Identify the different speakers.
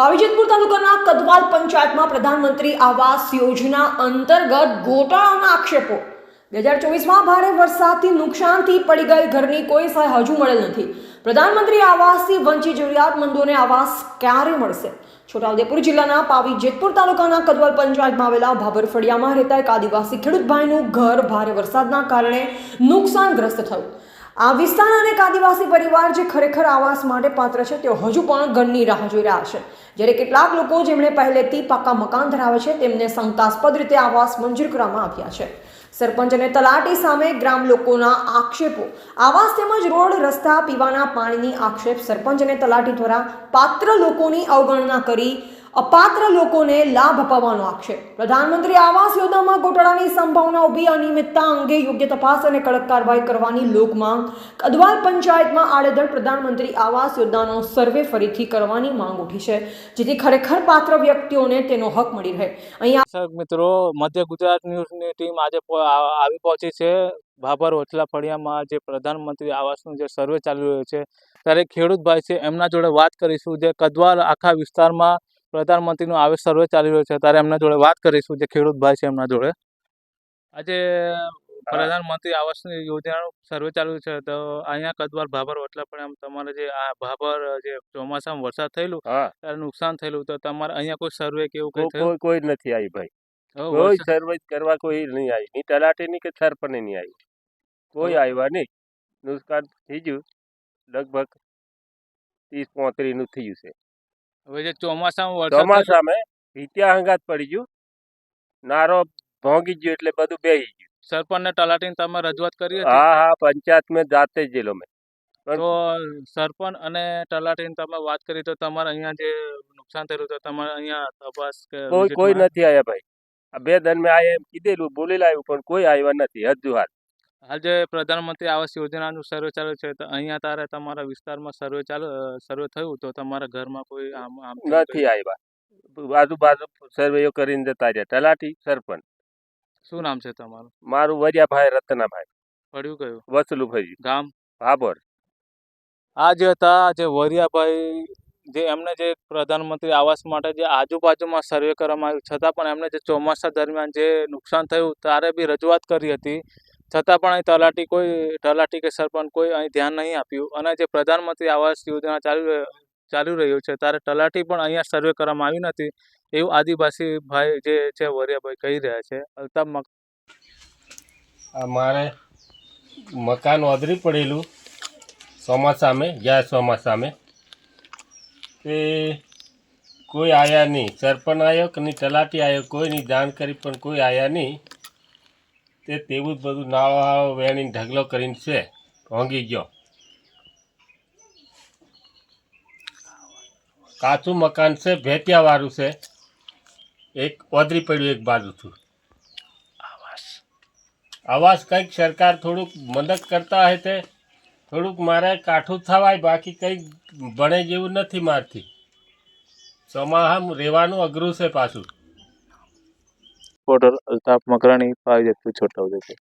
Speaker 1: પાવીજેતપુર તાલુકાના કદવાલ પંચાયતમાં પ્રધાનમંત્રી આવાસ યોજના અંતર્ગત ગોટાળાના આક્ષેપો 2024માં ભારે વરસાદથી નુકસાનથી પડી ગયેલ ઘરની કોઈ સહાય હજુ મળેલ નથી. પ્રધાનમંત્રી આવાસથી વંચિત જરૂરિયાતમંદોને આવાસ ક્યારે મળશે? છોટાઉદેપુર જિલ્લાના પાવીજેતપુર તાલુકાના કદવાલ પંચાયતમાં આવેલા ભાભર ફળિયામાં રહેતા એક આદિવાસી ખેડૂત ભાઈનું ઘર ભારે વરસાદના કારણે નુકસાનગ્રસ્ત થયું. આ વિસ્તારના અનેક આદિવાસી પરિવાર જે ખરેખર આવાસ માટે પાત્ર છે તેઓ હજુ પણ ઘરની રાહ જોઈ રહ્યા છે, જ્યારે કેટલાક લોકો જેમણે પહેલેથી પાકા મકાન ધરાવે છે તેમને શંકાસ્પદ રીતે આવાસ મંજૂર કરવામાં આવ્યા છે. સરપંચ અને તલાટી સામે ગ્રામ લોકોના આક્ષેપો. આવાસ તેમજ રોડ, રસ્તા, પીવાના પાણીની આક્ષેપ. સરપંચ અને તલાટી દ્વારા પાત્ર લોકોની અવગણના કરી અપાત્ર લોકોને લાભ અપાવવાનો આક્ષેપ. પ્રધાનમંત્રી આવાસ યોજનામાં ગોટાળાની સંભાવના ઊભી. અનિયમિતતા અંગે યોગ્ય તપાસ અને કડક કાર્યવાહી કરવાની લોક માંગ. કદવાલ પંચાયતમાં આડેધડ પ્રધાનમંત્રી આવાસ યોજનાનો સર્વે ફરીથી કરવાની માંગ ઉઠી છે, જેથી ખરેખર પાત્ર વ્યક્તિઓને તેનો હક મળી રહે. અહીંયા
Speaker 2: મિત્રો, મધ્ય ગુજરાત ન્યૂઝની ટીમ આજે આવી પહોંચી છે ભાભર ઓછલા ફળિયામાં, જે પ્રધાનમંત્રી આવાસનું જે સર્વે ચાલી રહ્યો છે ત્યારે ખેડૂત ભાઈ છે એમના જોડે વાત કરીશું. જે કદવાલ આખા વિસ્તારમાં પ્રધાનમંત્રીનો આવાસ સર્વે ચાલી રહ્યો છે ત્યારે એમના જોડે વાત કરીશું. જે ખેડૂત ભાઈ છે એમના જોડે આજે પ્રધાનમંત્રી આવાસની યોજનાનું સર્વે ચાલુ છે, તો અહીંયા કદવાલ ભાભર ઓટલા પણ તમારે જે આ ભાભર જે ચોમાસામાં વરસાદ થયેલું ત્યારે નુકસાન થયેલું, તો તમારે અહીંયા કોઈ સર્વે કે એવું
Speaker 3: કોઈ નથી આવી ભાઈ. કોઈ સર્વે કરવા કોઈ નહીં આવી, ની તલાટી ની કે સરપંચ નહીં આવી, કોઈ આવ્યા નહીં. નુકસાન થઈ ગયું લગભગ 30-35 નું થયું છે.
Speaker 2: હવે જે ચોમાસામાં
Speaker 3: ભીત્યા હંગાત પડી ગયું, નારો ભોંગી ગયો એટલે બધું બેહી ગયું.
Speaker 2: સરપંચ ને તલાટીને તમે રજૂઆત કરી હતી?
Speaker 3: હા, પંચાયત મેં જાતે જ જેલો મેં.
Speaker 2: તો સરપંચ અને તલાટીને તમે વાત કરી તો તમારે અહીંયા જે નુકસાન થયેલું તો તમારે અહીંયા તપાસ
Speaker 3: કોઈ નથી આવ્યા ભાઈ. આ 2 દિન મેં આયા એમ કીધેલું, બોલી લાવ્યું, પણ કોઈ આવ્યા નથી હજુ હાલ.
Speaker 2: જે પ્રધાનમંત્રી આવાસ યોજનાનું સર્વે ચાલુ છે, તો અહીંયા તારે તમારા વિસ્તારમાં સર્વે થયું તો તમારા ઘરમાં કોઈ
Speaker 3: નથી આવ્યા. આજુબાજુ સર્વે કરીને જતા રહ્યા તલાટી, સરપંચ.
Speaker 2: શું નામ છે તમારું?
Speaker 3: મારું વરિયાભાઈ રત્નાભાઈ.
Speaker 2: ફળ્યું કયું?
Speaker 3: વસલું ફર્યું.
Speaker 2: ગામ
Speaker 3: ભાભર.
Speaker 2: આ જે હતા જે વરિયાભાઈ, જે એમને જે પ્રધાનમંત્રી આવાસ માટે જે આજુબાજુમાં સર્વે કરવામાં આવ્યું, છતાં પણ એમને જે ચોમાસા દરમિયાન જે નુકસાન થયું ત્યારે બી રજૂઆત કરી હતી, છતાં પણ અહીં તલાટી કે સરપંચ કોઈ અહીં ધ્યાન નહીં આપ્યું. અને જે પ્રધાનમંત્રી આવાસ યોજના ચાલી રહ્યું છે ત્યારે તલાટી પણ અહીંયા સર્વે કરવામાં આવી નથી, એવું આદિવાસી ભાઈ જે છે વરિયાભાઈ કહી રહ્યા છે.
Speaker 3: મારે મકાન ઓદરી પડેલું ચોમાસામાં, ગયા ચોમાસામાં તે કોઈ આવ્યા નહીં. સરપંચ આવ્યો કે નહીં, તલાટી આવ્યો, કોઈની જાણ કરી પણ કોઈ આવ્યા નહીં. તે તેવું જ બધું નાળો વેણીને ઢગલો કરીને છે, ભાંગી ગયો. કાચું મકાન છે, ભેટિયાવાળું છે, એક ઓદરી પડ્યું એક બાજુથી. આવાસ કંઈક સરકાર થોડુંક મદદ કરતા હોય તે થોડુંક મારે કાઠું થવાય, બાકી કંઈક ભણે જેવું નથી મારથી. ચોમાસામાં રહેવાનું અઘરું છે પાછું.
Speaker 2: રિપોર્ટર અલ્તાફ મકરાણી, પાવીજેતપુર, છોટાઉદેપુર.